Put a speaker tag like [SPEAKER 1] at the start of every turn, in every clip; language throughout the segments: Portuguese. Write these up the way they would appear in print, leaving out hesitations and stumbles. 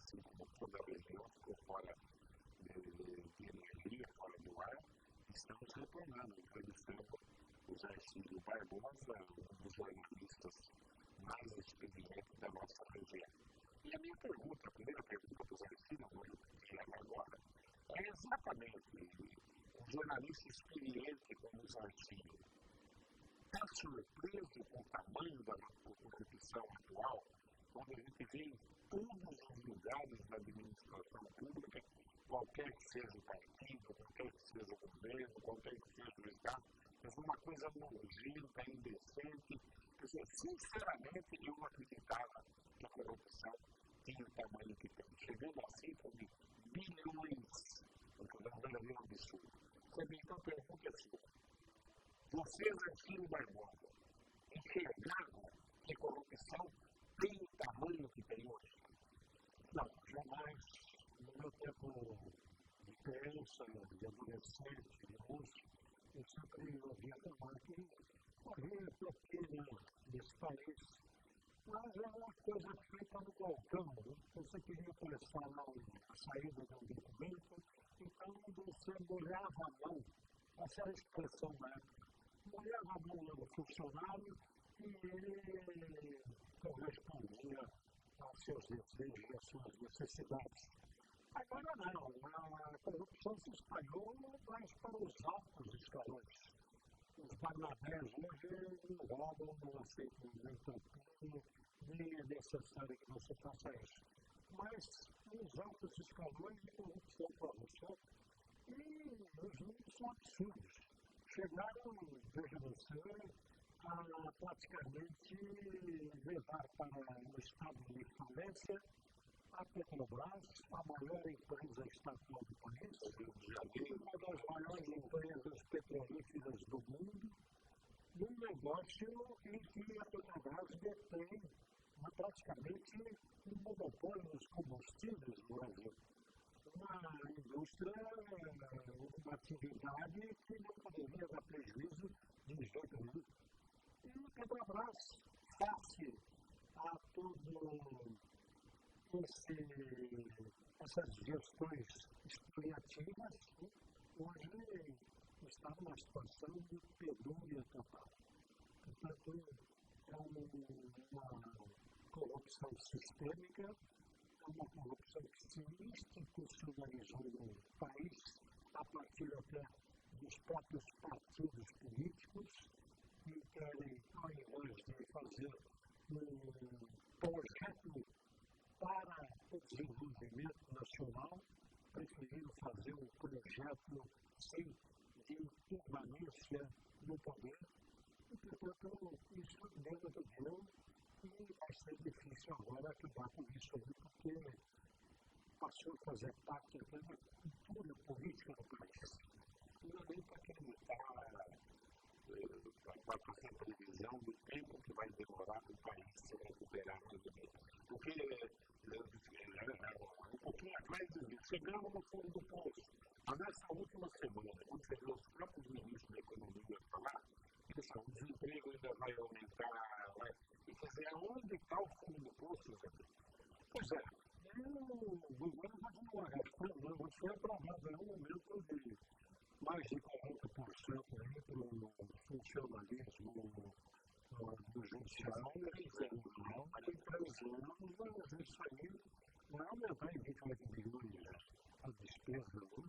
[SPEAKER 1] assim como toda a região ficou fora de energia, fora do ar, estamos retornando, entrevistando o Jaircílio Barbosa, um dos jornalistas mais experientes da nossa região. E a minha pergunta, a primeira pergunta para o Jaircílio, agora, é exatamente um jornalista experiente como o Jaircílio. Está surpreso com o tamanho da corrupção atual, quando a gente vê em todos os lugares da administração pública, qualquer que seja o partido, qualquer que seja o governo, qualquer que seja o Estado, é uma coisa nojenta, indecente. Sinceramente, eu não acreditava que a corrupção tinha o tamanho que tem. Chegando à cifra de bilhões, o que é um verdadeiro absurdo. Então, a pergunta é assim: vocês, Jaircílio Barbosa, enxergaram que a corrupção tem o tamanho que tem hoje? Não, jamais. No meu tempo de criança, de adolescente, de moço, eu sempre ouvia falar que havia pequena nesse país, mas é uma coisa feita no balcão. Você queria começar a saída de um documento, então você molhava a mão, essa era a expressão da época, molhava a mão do funcionário e ele correspondia aos seus desejos e às suas necessidades. Agora não, a corrupção se espalhou mais para os altos escalões. Os Barnabés hoje não roubam, não aceitam nem propina, nem é necessário que você faça isso. Mas os altos escalões de corrupção para você, e os números são absurdos. Chegaram, veja você, a praticamente levar para o estado de falência a Petrobras, a maior empresa estatal do país, uma das maiores empresas petrolíferas do mundo, num negócio em que a Petrobras detém praticamente um monopólio dos combustíveis no Brasil. Uma indústria, uma atividade que não poderia dar prejuízo de jeito nenhum. E a Petrobras, face a todo essas gestões expoliativas, hoje está numa situação de penúria total. Portanto, é uma corrupção sistêmica, é uma corrupção que se institucionalizou no país, a partir até dos próprios partidos políticos, que querem, ao invés de fazer um projeto para o desenvolvimento nacional, preferiram fazer um projeto de permanência no poder. E, portanto, isso deu e vai ser difícil agora acabar com isso aí, porque passou a fazer parte até da cultura política do país. Não dá nem para acreditar, para fazer previsão do tempo que vai demorar para o país se recuperar novamente. Porque um pouquinho atrás, chegamos no fundo do poço. Mas nessa última semana, quando você vê os próprios ministros da Economia falar, o desemprego ainda vai aumentar, e quer dizer, aonde está o fundo do poço, Zé? Pois é, o governo continua gastando, não foi aprovado em um momento de mais de 40% para o funcionalismo do judiciário. Em 3 anos, mas isso aí vai aumentar em 28 bilhões a despesa, né?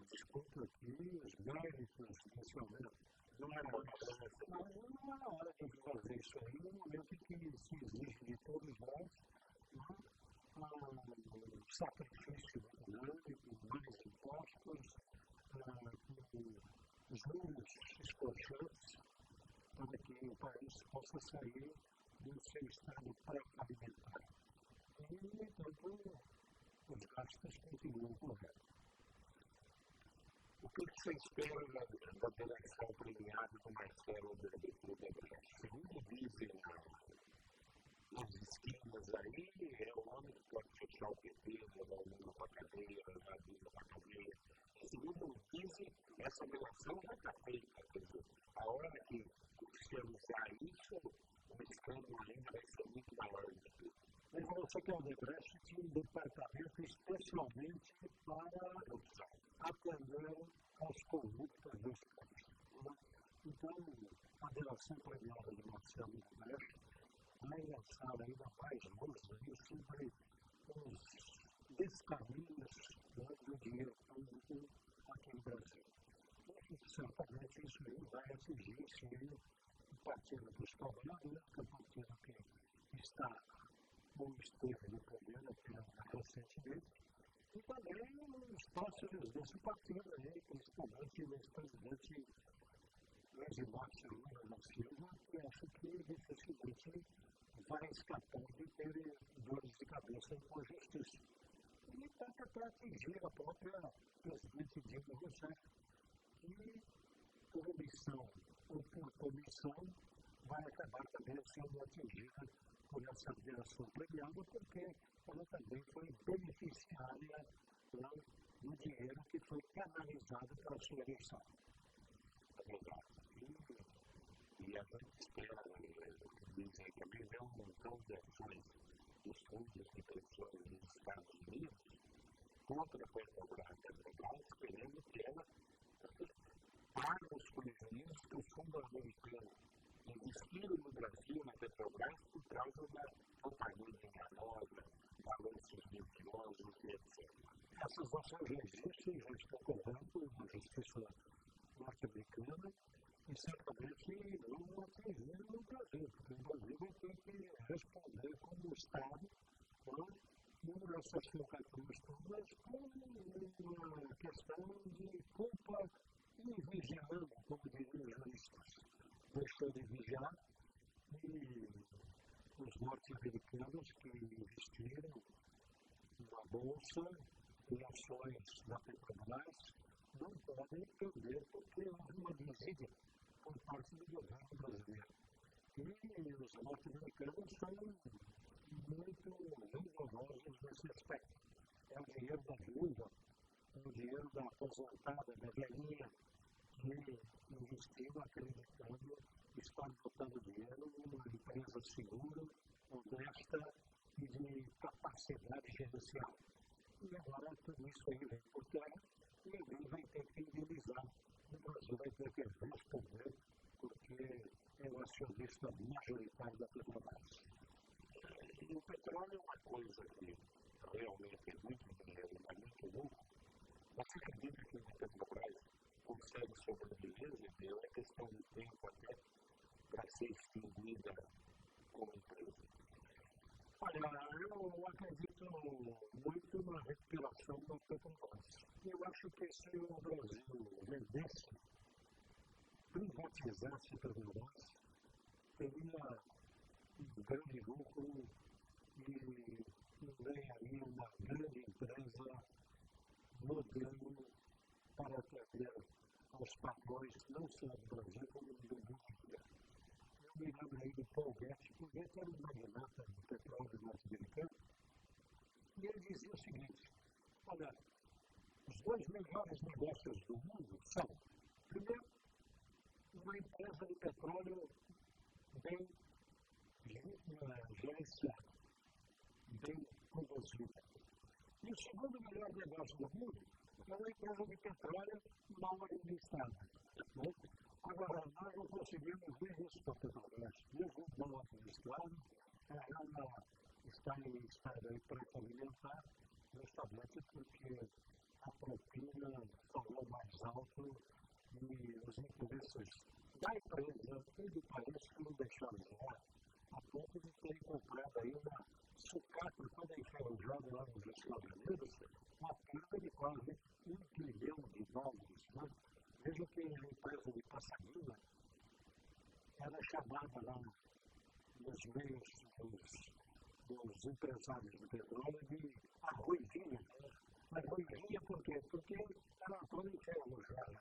[SPEAKER 1] Desconto aqui, os méritos desse aumento. Não é hora de fazer isso aí no momento em que se exige de todos nós um sacrifício muito grande, com mais impostos, com juros escorchantes, para que o país possa sair do seu estado pré-alimentar. E, no entanto, os gastos continuam corretos. O que você espera da direção premiada do Marcelo Odebrecht? Segundo dizem os esquemas aí, é o homem que pode fechar o PT, levar o mundo para a cadeia, levar a vida para a cadeia. Segundo dizem, essa relação já está feita. Quer dizer, a hora que se usar isso, o escândalo ainda vai ser muito maior do que. Mas
[SPEAKER 2] Pensa que a Odebrecht tinha um departamento especialmente para atender aos corruptos dos países. Então, a relação premiada de Marcelo Odebrecht vai lançar ainda mais luz sobre os descaminhos do dinheiro público aqui no Brasil. E, certamente, isso aí vai atingir, sim, o Partido dos Trabalhadores, que é o partido que está ou esteve no poder até recentemente, e também os próximos desse partido, principalmente o ex-presidente Luiz Inácio Lula da Silva, que acho que dificilmente vai escapar de ter dores de cabeça com a justiça. E pode até atingir a própria presidente Dilma Rousseff, e por omissão ou por comissão vai acabar também sendo atingida por essa direção premiada, porque ela também foi beneficiária do dinheiro que foi canalizado para a sua eleição.
[SPEAKER 1] É verdade. E a gente espera, dizem que também deu um montão de ações dos fundos de pensões dos Estados Unidos contra a Petrobras, esperando que ela pague os prejuízos que os fundos americanos investiram no Brasil, na Petrobras, por causa da propaganda enganosa, balanços mentirosos, etc.
[SPEAKER 2] Essas ações já existem, já estão correndo na justiça norte-americana e certamente não atingiram no Brasil, porque o Brasil vai ter que responder como Estado por essas concatenas todas com uma questão de culpa invigilando, como diriam os juristas. Deixou de vigiar e os norte-americanos que investiram na Bolsa em ações da Petrobras não podem perder porque houve uma desídia por parte do governo brasileiro. E os norte-americanos são muito rigorosos nesse aspecto. É o dinheiro da viúva, é o dinheiro da aposentada, da velhinha, que investiu acreditando estar botando dinheiro numa empresa segura, honesta e de capacidade gerencial. E agora tudo isso aí vem por terra e alguém vai ter que indenizar. O Brasil vai ter que responder porque é o acionista majoritário da Petrobras.
[SPEAKER 1] E o petróleo é uma coisa que realmente é muito dinheiro, é muito louco. Você acredita que a Petrobras consegue sobreviver, e é questão de tempo até para ser extinguida como empresa?
[SPEAKER 2] Olha, eu acredito muito na recuperação da Petrobras. Eu acho que se o Brasil vendesse, privatizasse a Petrobras, teria um grande lucro e ganharia uma grande empresa modelo para atender aos padrões não só do Brasil, como do mundo inteiro. Eu me lembro aí do Paul Guedes, que era um magnata do petróleo norte-americano, e ele dizia o seguinte: olha, os dois melhores negócios do mundo são, primeiro, uma empresa de petróleo bem gerenciada, bem conduzida. E o segundo melhor negócio do mundo é uma empresa de petróleo mal administrada. Agora, nós não conseguimos ver isso para a Petrobras. Mesmo mal administrado, ela está em estado aí pré-alimentar, justamente porque a propina falou mais alto e os interesses da empresa e do país não deixaram de lá, a ponto de terem comprado aí uma sucata toda enferrujada lá nos Estados Unidos, uma perda de quase $1 bilhão. Veja que a empresa de Passaguina era chamada lá nos meios dos empresários de petróleo de a Ruivinha. A Ruivinha por quê? Porque era toda enferrujada,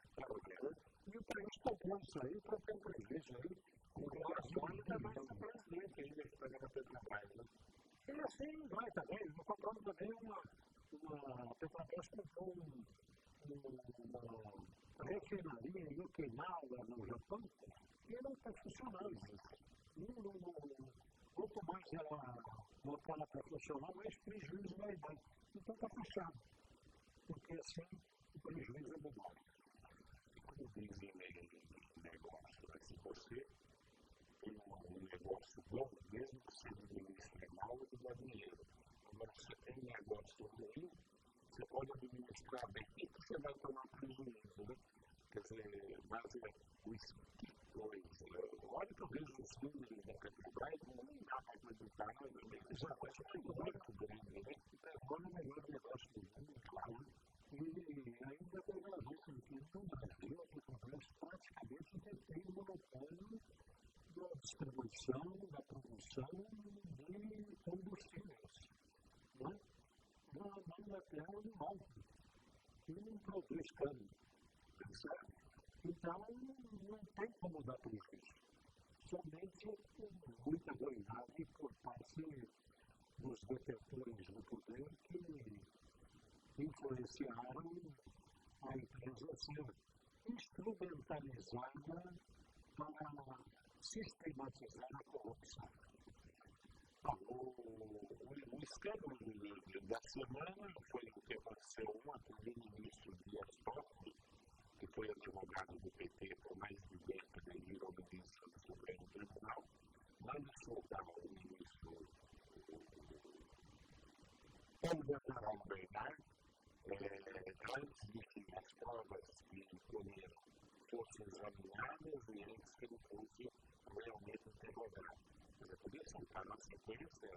[SPEAKER 2] e o país comprou isso aí para ter um prejuízo aí.
[SPEAKER 1] O Brasil também é presidente ainda que pega na Petrobras, né?
[SPEAKER 2] E assim vai também. Nós compramos também a Petrobras comprou uma refinaria em Okinawa, no Japão, que não está funcionando. quanto mais ela botar ela para funcionar, mais prejuízo vai dar. Então está fechado. Porque assim o prejuízo é menor.
[SPEAKER 1] Como dizem negócio, se você tem um negócio bom, mesmo que você administre mal, ele dá dinheiro. Agora, se você tem um negócio ruim, você pode administrar bem e você vai tomar prejuízo, né? Quer dizer, mas os bitcoins, olha que eu vejo os números da Petrobras, não dá para acreditar, já é muito grande, né?
[SPEAKER 2] Agora é o melhor negócio do mundo, claro. E ainda tem uma vista aqui no Brasil, a Petrobras praticamente detém o monopólio da distribuição, da produção de combustíveis. Né? Na Inglaterra não há. E não produz câmbio. Certo? Então, não tem como dar prejuízo. Somente muita doidade por parte dos detentores do poder que influenciaram a empresa a ser instrumentalizada para sistematizar a corrupção.
[SPEAKER 1] O escândalo da semana foi o que aconteceu ontem, o ministro Dias Toffoli, que foi advogado do PT por mais de década e virou ministro do Supremo Tribunal, manda soltar o ministro Paulo Bernard, antes de que as provas que colheram fossem examinadas e antes que ele fosse realmente interrogado. Podia soltar na sequência,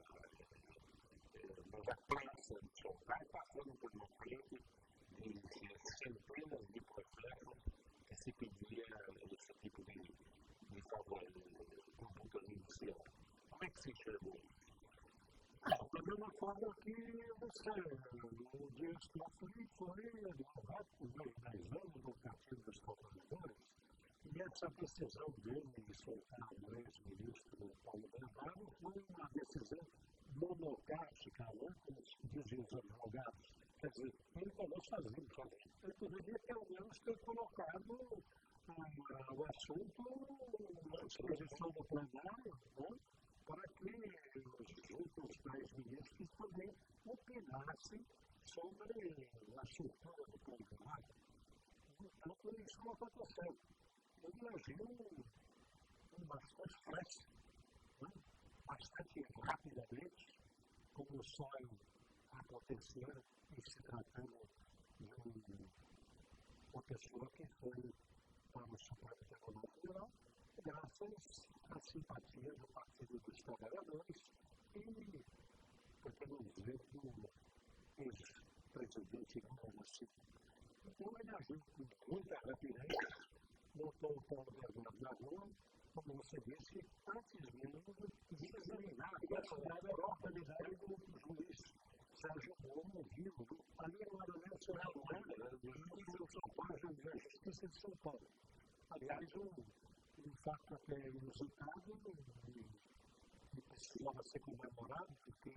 [SPEAKER 1] mas a pressa de soltar passando por uma frente de centenas de processos que se pedia esse tipo de favor, de conduta judicial. Como é que se enxergou isso?
[SPEAKER 2] Da mesma forma que você, o Dias Toffoli foi advogado por 10 anos no Partido dos Trabalhadores, e essa decisão dele de soltar o ex-ministro Paulo Bernardo foi uma decisão monocrática, né, como dizem os advogados. Quer dizer, ele falou sozinho. Ele poderia pelo menos ter colocado o assunto à disposição do plenário, né, para que os outros 10 ministros também opinassem sobre a soltura do Paulo Bernardo. Então, isso não aconteceu. Ele agiu com bastante pressa, né, bastante rapidamente, como só acontecer em se tratando de uma pessoa que foi para o Supremo Tribunal Federal, graças à simpatia do Partido dos Trabalhadores e, por que não dizer, do ex-presidente Lula. Então, ele agiu com muita rapidez, botou o Paulo Bernardo na rua, como você disse, antes mesmo de examinar a própria liberdade do juiz Sérgio Moro vivo. Ali não era nem o Senado, era o juiz de São Paulo, juiz da Justiça de São Paulo. Aliás, um fato até inusitado e precisava ser comemorado, porque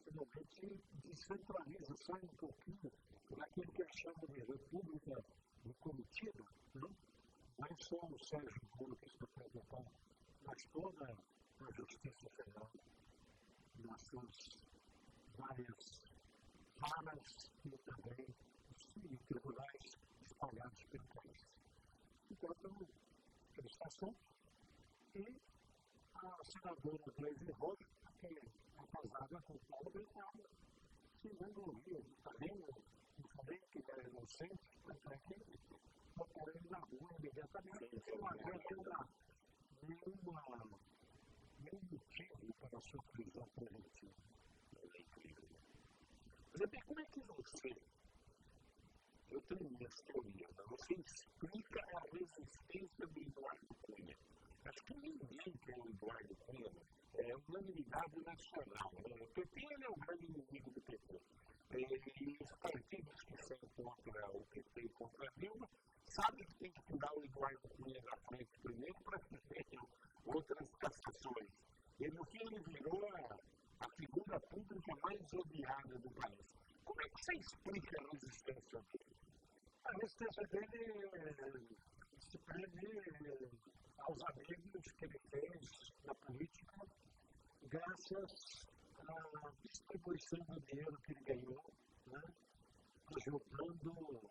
[SPEAKER 2] finalmente descentraliza, sai um pouquinho daquilo que eles chamam de República de Curitiba, né? Não é só o Sérgio Moro que está preocupado, mas toda a Justiça Federal, nas suas várias varas e também os tribunais espalhados pelo país. Então, ele está solto e a senadora Gleisi Hoffmann, que é casada com o Paulo Bernardo, segundo o Rio, também que ele era inocente, até que botaram ele na rua imediatamente, não havia nenhum motivo para a sua prisão preventiva.
[SPEAKER 1] Mas como é que você, eu tenho minhas teorias, você explica a resistência do Eduardo Cunha? Acho que ninguém quer o Eduardo Cunha, é unanimidade nacional. O PT é o grande inimigo do PT. E os partidos que são contra o PT e contra a Dilma sabem que tem que tirar o Eduardo Cunha da frente primeiro para que tenham outras cassações. E no fim ele virou a figura pública mais odiada do país. Como é que você explica a resistência dele?
[SPEAKER 2] A resistência dele se prende aos amigos que ele fez na política graças à distribuição do dinheiro que ele ganhou, né, ajudando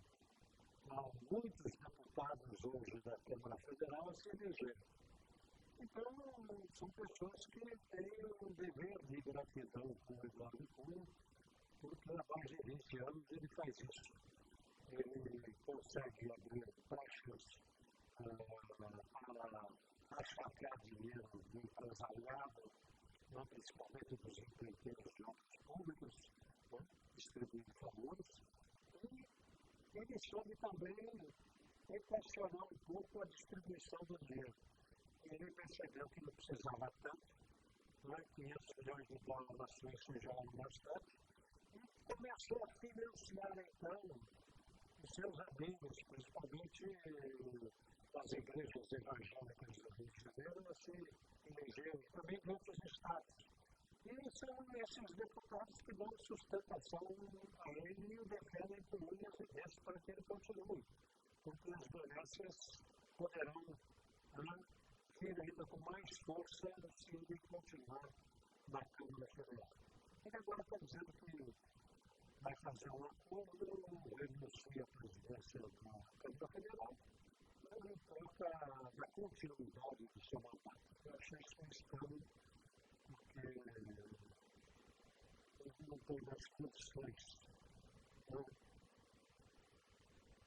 [SPEAKER 2] muitos deputados hoje da Câmara Federal a se eleger. Então, são pessoas que têm um dever de gratidão com o Eduardo Cunha, porque há mais de 20 anos ele faz isso. Ele consegue abrir brechas para achacar dinheiro do empresariado, principalmente dos empreiteiros de obras públicas, né, distribuindo favores. E ele soube também equacionar um pouco a distribuição do dinheiro. Ele percebeu que não precisava tanto, né, 500 milhões de dólares na Suíça já eram bastante, e começou a financiar, então, os seus amigos, principalmente das igrejas evangélicas do Rio de Janeiro, a se elegerem também em outros estados. E são esses deputados que dão sustentação a ele e o defendem por unhas e dentes para que ele continue, porque as benécias poderão vir ainda com mais força se ele continuar na Câmara Federal. Ele agora está dizendo que vai fazer um acordo, renuncia à presidência da Câmara Federal, mas em troca da continuidade do seu mandato. Eu achei isso um escândalo, porque ele não tem mais condições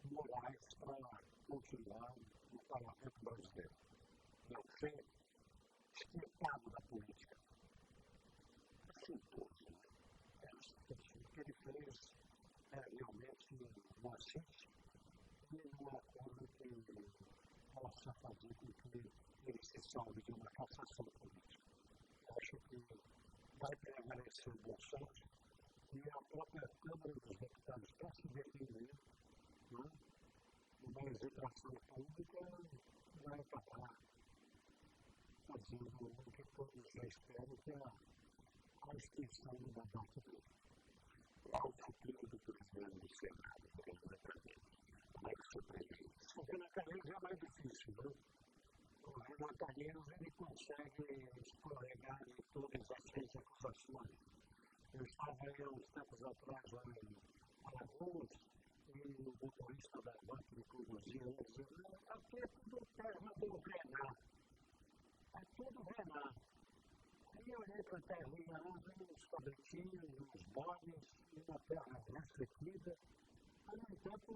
[SPEAKER 2] morais para continuar no parlamento brasileiro. Não ser explicado da política. Assintoso, né? O que ele fez é realmente um assiste e um acordo que possa fazer com que ele se salve de uma cassação política. Eu acho que vai permanecer o bom senso e a própria Câmara dos Deputados, para se defender, né, uma execução pública, vai acabar fazendo o que todos já esperam, que é a extensão do mandato dele.
[SPEAKER 1] Qual o futuro do presidente do Senado, Renan Calheiros? Como é que você prevê isso?
[SPEAKER 2] O Renan Calheiros é mais difícil, né? O Renan Calheiros ele consegue escorregar em todas as três acusações. Eu estava aí há uns tempos atrás lá em Alagoas e o motorista da van que me conduzia dizia: aqui é tudo terra do Renan. É tudo Renan. Aí eu olhei para a terrinha lá, uns cabritinhos, uns bodes, e uma terra refletida. Aí, no entanto,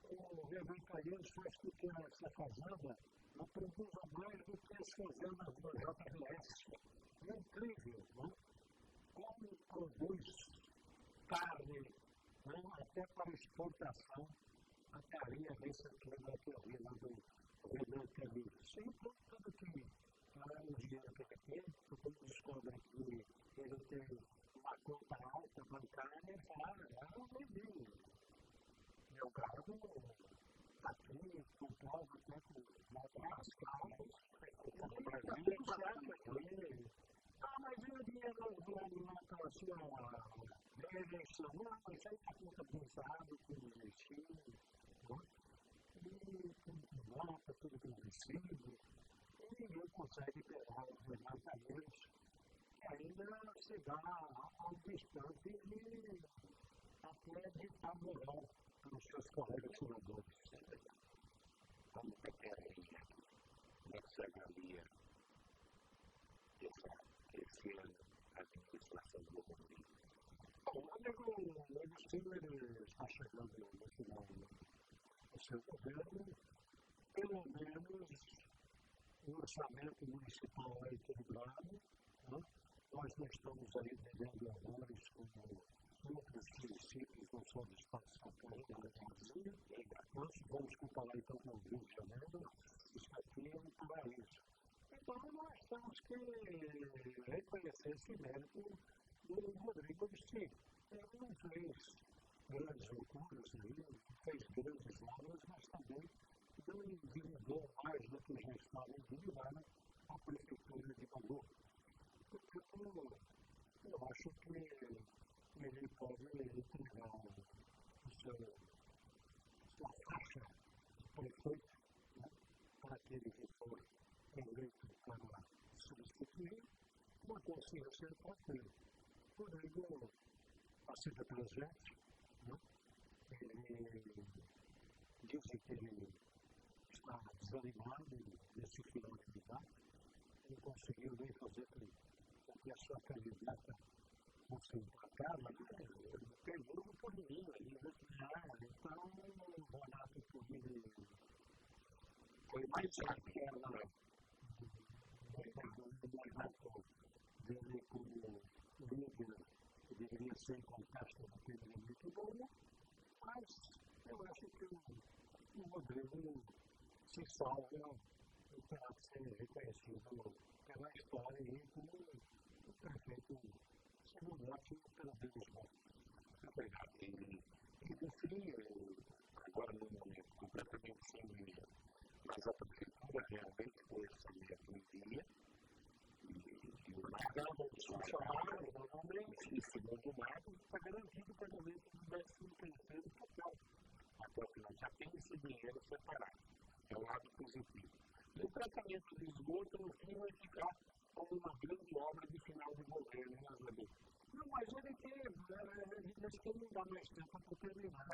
[SPEAKER 2] o Renan Calheiros faz com que essa fazenda não produza mais do que as fazendas do JBS. É incrível, não? Como produz carne, não? Até para exportação, a carinha desse clima que eu vi lá do Renan Calheiros. Sempre tudo que o dinheiro que ele tem, quando descobre que ele tem uma conta alta bancária, ele fala: eu vendi. Meu gado está aqui, comprado até com as carnes, no Brasil, certo aqui. Mas e o dinheiro do alimento, a sua reeleição? Não, isso aí está contabilizado, tudo direitinho, e tudo com nota, tudo com recibo. E ninguém consegue pegar os levantamentos que ainda se dá ao distante de até ditar moral para os seus colegas senadores.
[SPEAKER 1] Como que como é que você avalia esse ano a administração do governo?
[SPEAKER 2] O Agostinho está chegando no final do seu governo, pelo menos o orçamento municipal é equilibrado, né? Nós não estamos aí devendo horrores como outros municípios no sul do estado de São Paulo, na Brasília. Nós vamos comparar então com o Rio de Janeiro, isso aqui é um paraíso. Então nós temos que reconhecer esse mérito do Rodrigo Agostinho. Ele não fez grandes loucuras, não fez grandes obras, mas também não endividou mais do que já estava endividado a prefeitura de Bauru. Portanto, eu acho que ele pode entregar sua faixa de prefeito, né, para aquele que for eleito para substituir, uma consciência importante. Por ele, a Cida Presente, né? Ele disse que ele está desanimado nesse final de mandato, não conseguiu nem fazer com que a sua candidata fosse emplacada, pegou por mim ali, né? Então, o Renato Purini foi mais aquela do mandato dele como líder, que deveria ser em contexto daquele muito bom, mas eu acho que o Rodrigo se salva e terá que ser reconhecido pela história e como o prefeito segundo pelo menos bom.
[SPEAKER 1] Obrigado. E no fim, agora não é completamente sem linha, mas a prefeitura realmente foi essa linha em dia, e o lado são chamados normalmente, e segundo lado, está garantido o pagamento do 13º total. A própria já tem esse dinheiro separado. É um lado positivo. E o tratamento de esgoto, no fim, vai ficar como uma grande obra de final de governo, né, Zé?
[SPEAKER 2] Não, mas ele diz que não dá mais tempo para terminar.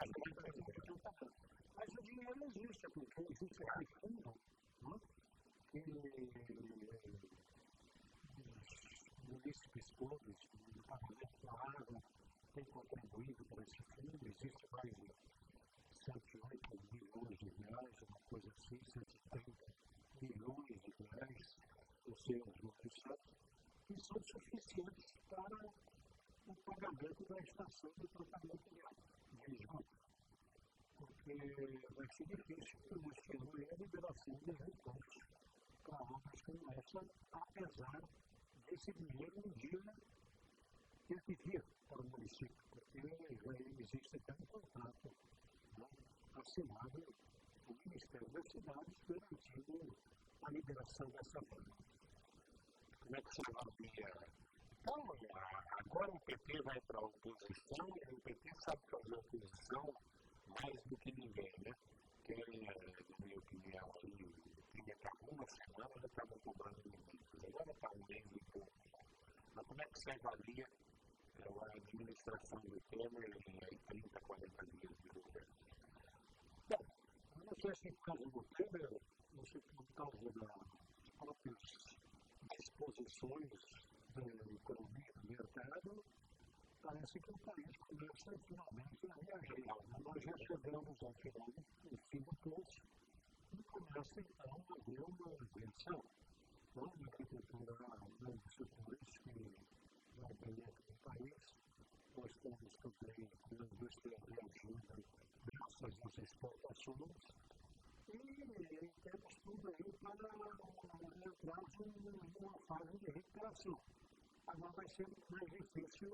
[SPEAKER 2] Mas o dinheiro existe, porque existe esse fundo, né, que os munícipes todos, do Parlamento da Água, têm contribuído para esse fundo. Existe mais de 108 milhões de reais, uma coisa assim, 130 milhões de reais, ou seja, que são suficientes para o pagamento da estação de tratamento de esgoto. Porque vai ser difícil este ano a liberação de recursos para obras como essa, apesar desse dinheiro um dia ter que vir para o município, porque já existe até um contrato, né, assinado do Ministério das Cidades garantindo a liberação dessa obra.
[SPEAKER 1] Como é que você avalia? Então, agora o PT vai para a oposição e o PT sabe fazer oposição mais do que ninguém, né? Porque, na minha opinião, tinha que há uma semana já estavam cobrando medidas, agora está um mês e pouco. Mas como é que você avalia a administração do Temer em 30, 40 dias de governo?
[SPEAKER 2] Bom, eu não sei se por causa do Temer, ou se por causa das próprias disposições da economia do mercado, parece que o país começa finalmente a reagir. Nós já chegamos ao final do fim do poço e começa então a haver uma invenção. Na agricultura, nos setores que vão bem no país, nós temos também a indústria reagindo graças às exportações e temos tudo aí para entrar numa fase de recuperação. Agora vai ser mais difícil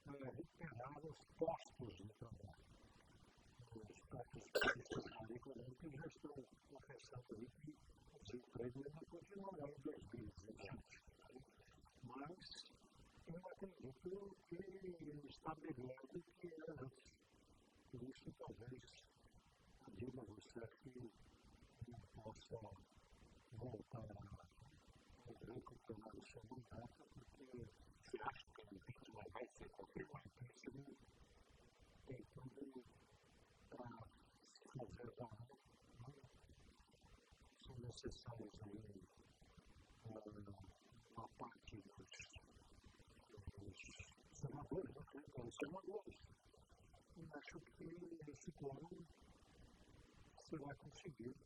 [SPEAKER 2] recuperar os postos de trabalho. Os próprios países econômicos já estão confessando aí que o desemprego ainda continuará em 2017. Mas eu acredito que está melhor do que era antes. Por isso, talvez, a Dilma Rousseff não possa voltar a recuperar o seu mandato, porque
[SPEAKER 1] você acha que o impeachment vai ser confirmado?
[SPEAKER 2] Tem tudo para se fazer valer. São necessários aí uma parte dos senadores, dos senadores. E acho que esse plano será conseguido,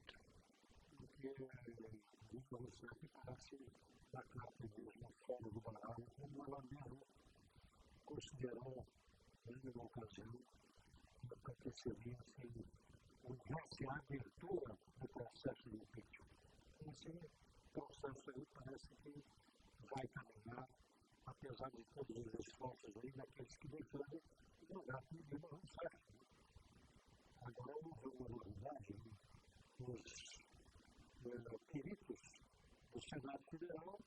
[SPEAKER 2] porque o Dilma Rousseff parece dar carta mesmo fora do baralho, como ela mesmo considerou na ocasião que aconteceria se houvesse a abertura do processo de impeachment. Esse processo aí parece que vai caminhar, apesar de todos os esforços aí daqueles que defendem o mandato de Dilma Rousseff. Agora houve uma novidade, os peritos do Senado Federal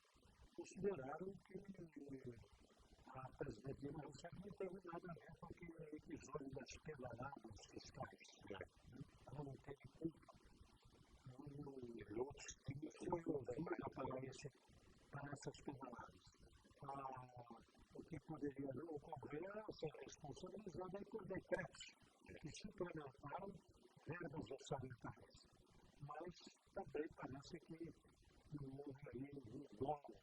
[SPEAKER 2] consideraram que a presidente Dilma Rousseff não teve nada a ver com aquele episódio das pedaladas fiscais. Ela não teve culpa. Foi ouvida para essas pedaladas. o que poderia ocorrer é ser responsabilizado aí por decretos que suplementaram verbas orçamentárias. Mas também parece que não houve aí um dolo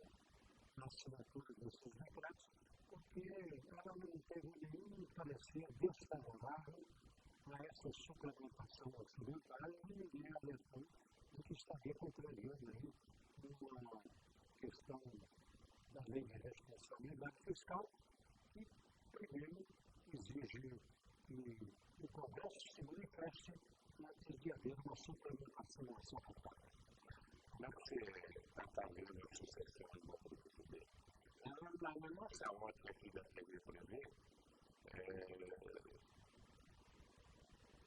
[SPEAKER 2] na assinatura desses decretos, porque ela não teve nenhum parecer desfavorável a essa suplementação orçamentária e ninguém alertou de que estaria contrariando aí uma questão da lei de responsabilidade fiscal e, primeiro, exige que o Congresso se manifeste antes de haver uma suplementação orçamentária.
[SPEAKER 1] Como é que você está vendo a sucessão do novo presidente? Na nossa ótica aqui da TV, por exemplo,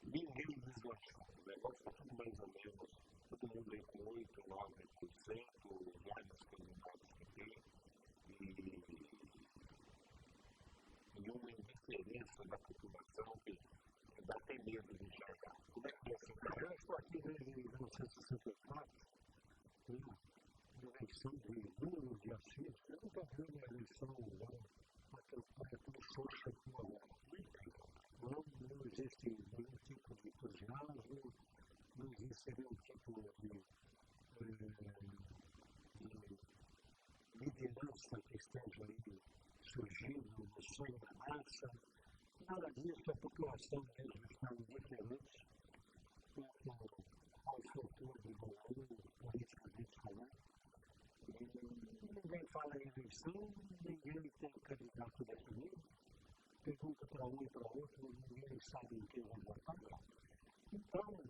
[SPEAKER 1] ninguém deslanchou. O negócio está tudo mais ou menos, todo mundo aí com 8, 9%, vários candidatos que tem, e uma indiferença da população que dá até medo de enxergar. Como é que é assim?
[SPEAKER 2] Eu estou aqui desde 1964, eleição de Lula de Assis. Eu nunca vi uma eleição, uma campanha tão xoxa como agora. Não existe nenhum tipo de entusiasmo, não existe nenhum tipo de liderança que esteja aí surgindo no sonho da massa. Nada disso, a população mesmo está indiferente ao futuro do governo, politicamente falando. Ninguém fala em eleição, ninguém tem candidato definido. Pergunta para um e para outro, ninguém sabe em quem vai votar. Então,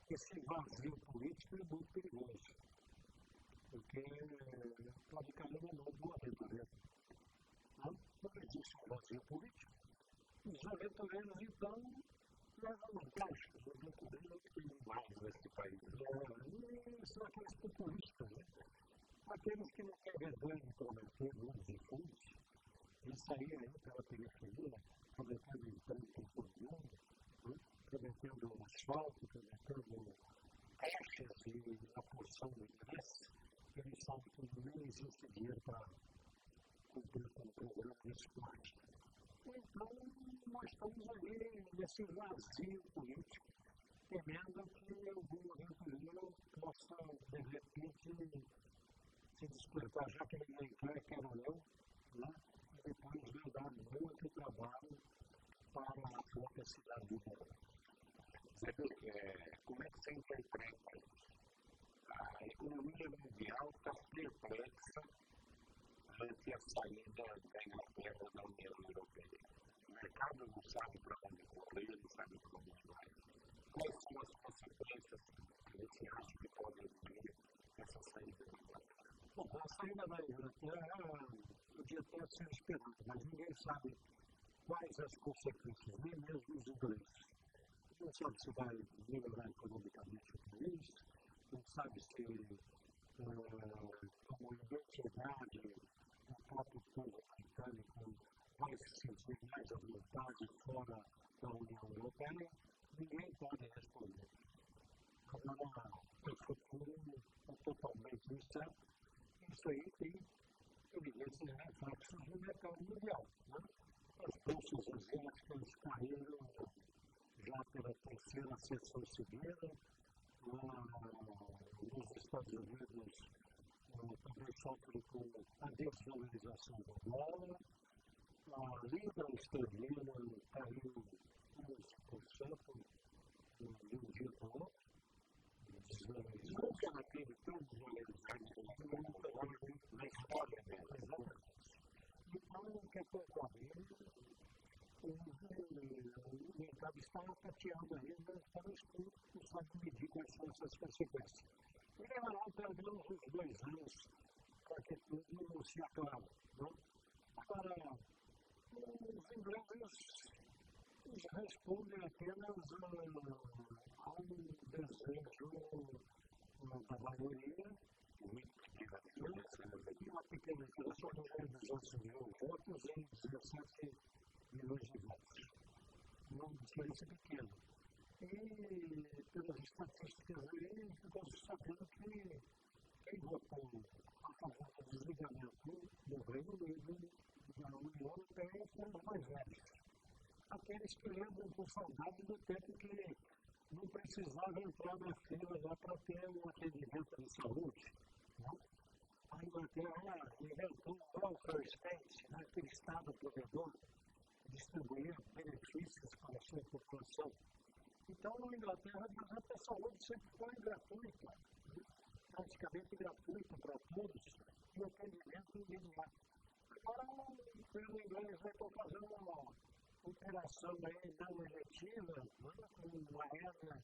[SPEAKER 2] esse vazio político é muito perigoso, porque pode cair na mão do aventureiro. Não existe um vazio político. Os aventureiros, então, levam vantagem. Os aventureiros têm mais nesse país. São aqueles populistas, né? Aqueles que não querem vergonha de prometer mundos e fundos, de sair aí pela periferia, prometendo emprego para todo mundo, prometendo asfalto, prometendo caixas e a porção do ingresso, eles sabem que não existe dinheiro para cumprir com o programa de esporte. Então, nós estamos ali nesse vazio político, temendo que algum aventureiro possa, de repente, se despertar, já que ninguém quer ou não, né? E depois vai dar muito trabalho para a própria cidade de Belém.
[SPEAKER 1] Como é que você interpreta isso? A economia mundial está perplexa ante a saída da Inglaterra da União Europeia. O mercado não sabe para onde correr, não sabe para onde vai. Quais são as consequências que você acha que podem vir essa saída da Inglaterra?
[SPEAKER 2] Bom, a saída da Inglaterra podia ter sido esperada, mas ninguém sabe quais as consequências, nem mesmo os ingleses. Não sabe se vai melhorar economicamente o país, não sabe se como identidade do próprio povo britânico vai se sentir mais à vontade fora da União Europeia. Ninguém pode responder. Agora, o futuro é totalmente incerto. Isso aí tem evidências reflexos no mercado mundial. Né? As bolsas asiáticas caíram já pela terceira sessão seguida. Nos Estados Unidos também sofre com a desvalorização do dólar. A libra esterlina caiu 11% de um dia para o outro.
[SPEAKER 1] Nunca ela teve tão desvalorizada na história dela.
[SPEAKER 2] Então, o que ocorre? O mercado está tateando ainda, está no escuro, não sabe medir quais são essas consequências. E levará pelo menos uns 2 anos para que tudo se aclare. Né? Agora, os ingleses respondem apenas a um desejo da maioria, uma pequena diferença, de 200 mil votos em 17 milhões de votos. Uma diferença pequena. E, pelas estatísticas aí, ficou sabendo que quem votou a favor do desligamento do Reino Unido da União Europeia foram os mais velhos. Aqueles que lembram com saudade do tempo que não precisava entrar na fila lá para ter um atendimento de saúde. Né? A Inglaterra inventou o welfare state, né? Aquele Estado provedor, distribuir benefícios para a sua população. Então, na Inglaterra, a saúde sempre foi gratuita, né? Praticamente gratuita para todos, e o atendimento imediato. Agora, o governo inglês vai estar fazendo uma operação aí não eletiva, né? Com uma regra,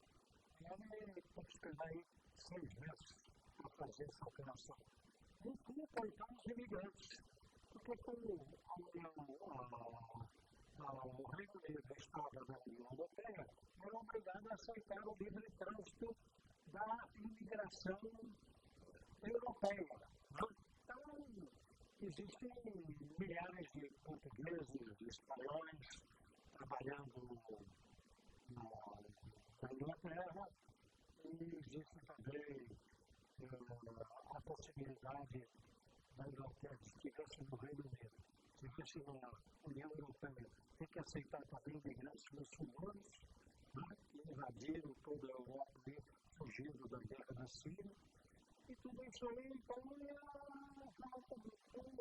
[SPEAKER 2] ele tem que esperar aí 6 meses para fazer essa operação. E culpa, então, os imigrantes. Porque como o Reino Unido estava na União Europeia, era obrigado a aceitar o livre trânsito da imigração europeia. Né? Então, existem milhares de portugueses, de espanhóis, trabalhando na Inglaterra, e existe também a possibilidade da Inglaterra, se estivesse no Reino Unido, se estivesse na União Europeia, tem que aceitar também imigrantes muçulmanos, né, que invadiram toda a Europa e fugindo da guerra da Síria. E tudo isso aí, então, o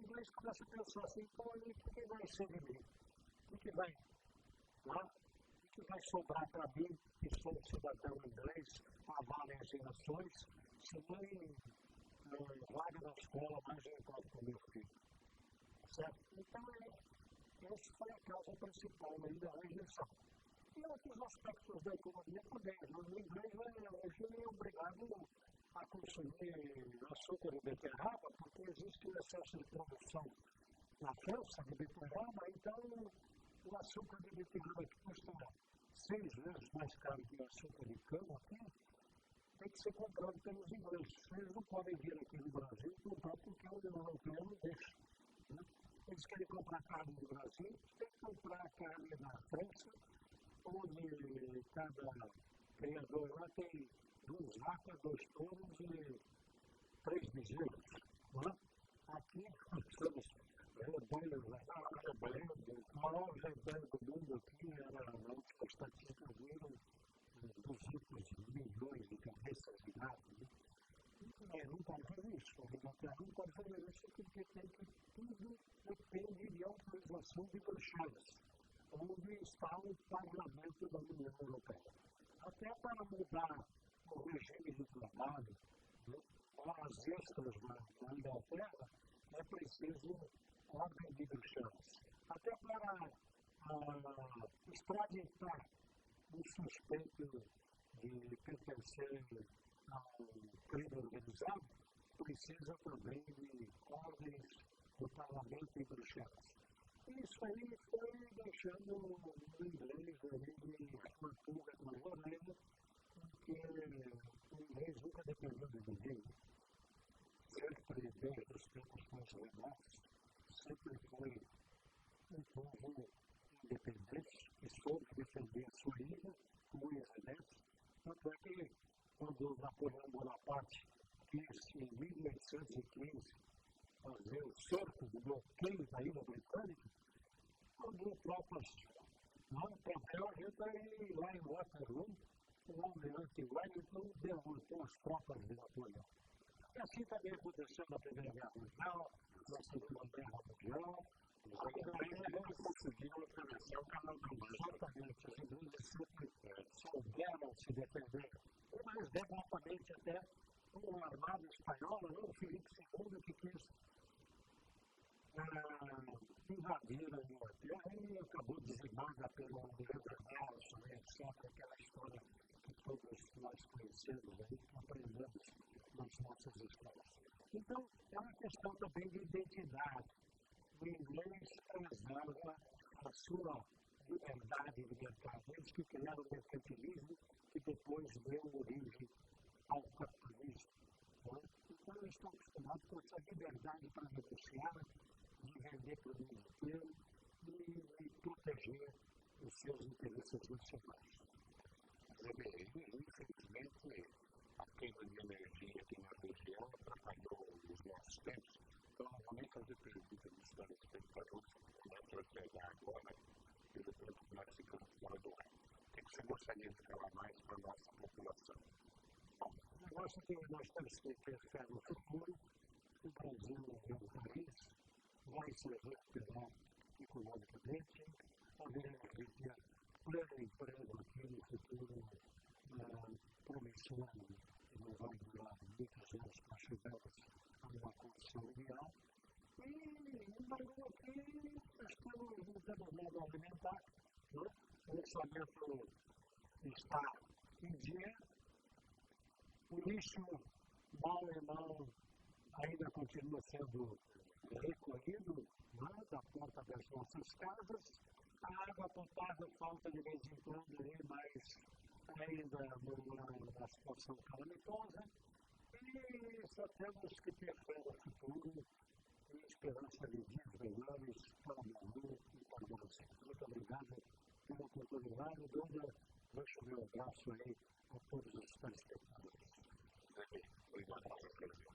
[SPEAKER 2] inglês começa a pensar assim, então, o que vai ser de mim? O que vai, né? O que vai sobrar para mim, que sou um cidadão inglês há várias gerações, se nem vaga na escola, mais eu encontro com meu filho. Certo? Então, essa foi a causa principal aí da rejeição. E outros aspectos da economia também. O inglês hoje é obrigado a consumir açúcar e beterraba, porque existe um excesso de produção na França de beterraba, então o açúcar de beterraba que custa 6 vezes mais caro que o açúcar de cana aqui, tem que ser comprado pelos ingleses. Eles não podem vir aqui no Brasil e comprar porque a União Europeia não deixa. Né? Eles querem comprar carne do Brasil, tem que comprar carne na França, onde cada criador lá tem 2 vacas, 2 touros e 3 bezerros. Né? Aqui nós temos rebanhos, o maior rebanho do mundo aqui era, na última estatística, viram 200 milhões de cabeças de gado. Né? Não pode fazer isso. A Inglaterra não pode fazer isso porque tem que tudo depende de autorização de Bruxelas, onde está o parlamento da União Europeia. Até para mudar o regime de trabalho, né, as extras na Inglaterra, é preciso ordem de Bruxelas. Até para extraditar um suspeito de pertencer ao crime organizado, precisa também de ordens do parlamento de Bruxelas. Isso aí foi deixando o inglês uma pulga atrás da orelha, porque o inglês nunca dependeu de ninguém. Sempre, desde os tempos mais remotos, sempre foi um povo independente que soube defender a sua ilha como independente. Tanto é que, quando Napoleão Bonaparte quis, em 1815, fazer o cerco do bloqueio da ilha britânica, mandou tropas para a Bélgica e lá em Waterloo, o almirante Wellington derrotou as tropas de Napoleão. E assim também aconteceu na Primeira Guerra Mundial, na Segunda Guerra Mundial. Os ingleses conseguiram atravessar o Canal da Mancha. Exatamente, os ingleses sempre souberam se defender. E mais devotamente até uma armada espanhola, o Filipe II, que quis invadir a Inglaterra e acabou dizimada pelo Almirante Nelson, etc. Aquela história que todos nós conhecemos aí, que aprendemos nas nossas escolas. Então, é uma questão também de identidade. O inglês preserva a sua liberdade de mercado. Eles que criaram o mercantilismo, que depois deu origem ao capitalismo. Né? Então, eles estão acostumados com essa liberdade para negociar, de vender para o mundo inteiro e proteger os seus interesses nacionais.
[SPEAKER 1] Mas, infelizmente, a queima de energia aqui na região atrapalhou os nossos tempos. Então, não vou nem fazer pergunta dos telespectadores, para pegar agora e depois nós ficamos fora do ar. O que você gostaria de falar mais para a nossa população?
[SPEAKER 2] Bom, o negócio que nós temos que ter fé no futuro. O Brasil é um país, vai se recuperar economicamente, haveremos de ter pleno emprego aqui no futuro promissor, que não vai durar muitos anos para chegarmos a uma condição ideal. E o Brasil aqui, estamos no desenvolvimento alimentar, né? O orçamento está em dia, o lixo, mal e mal, ainda continua sendo recolhido, né, da porta das nossas casas. A água potável falta de vez em quando, mas ainda não é uma situação calamitosa. E só temos que ter fé no futuro e esperança de dias melhores para o Brasil e para o Brasil. Muito obrigado pela oportunidade. Deixo o meu abraço aí a todos os telespectadores.
[SPEAKER 1] Obrigado pela presença.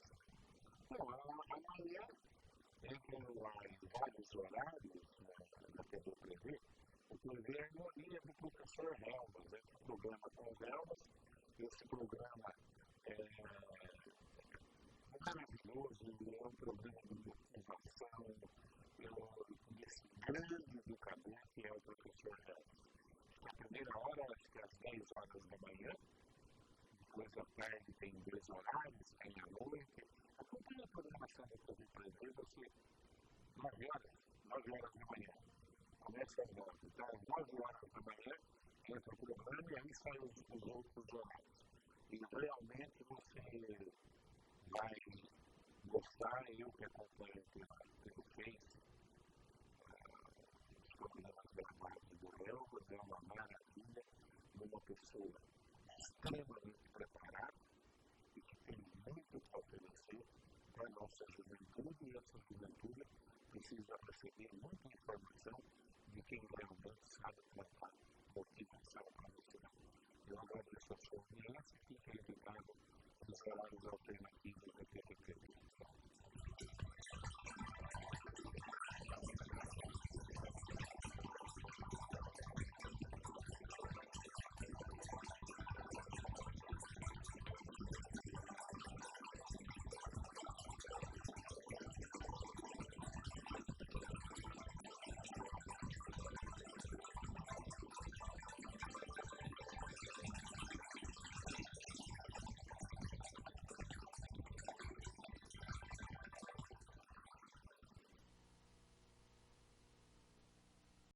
[SPEAKER 1] Bom, amanhã, em vários horários da TV Prevê, o Prevê é a harmonia do professor Helmas, o programa com o Helmas. Esse programa é maravilhoso, é um programa de motivação, desse grande educador que é o professor Helmas. Na primeira hora, acho que às 10 horas da manhã, depois da tarde tem 2 horários, tem à noite. Acompanhe a programação da TV Prevê, você 9 horas da manhã. Começa às 9. Então, às 9 horas da manhã, entra o programa e aí saem os outros horários. E realmente você vai gostar, eu que acompanho pelo Face, os programas gravados do Helmas, é uma maravilha de uma pessoa extremamente preparada e que tem muito para oferecer para a nossa juventude, e essa juventude precisa receber muita informação de quem realmente sabe tratar motivação para você. Eu agradeço a sua audiência e fique ligado nos horários alternativos da TV.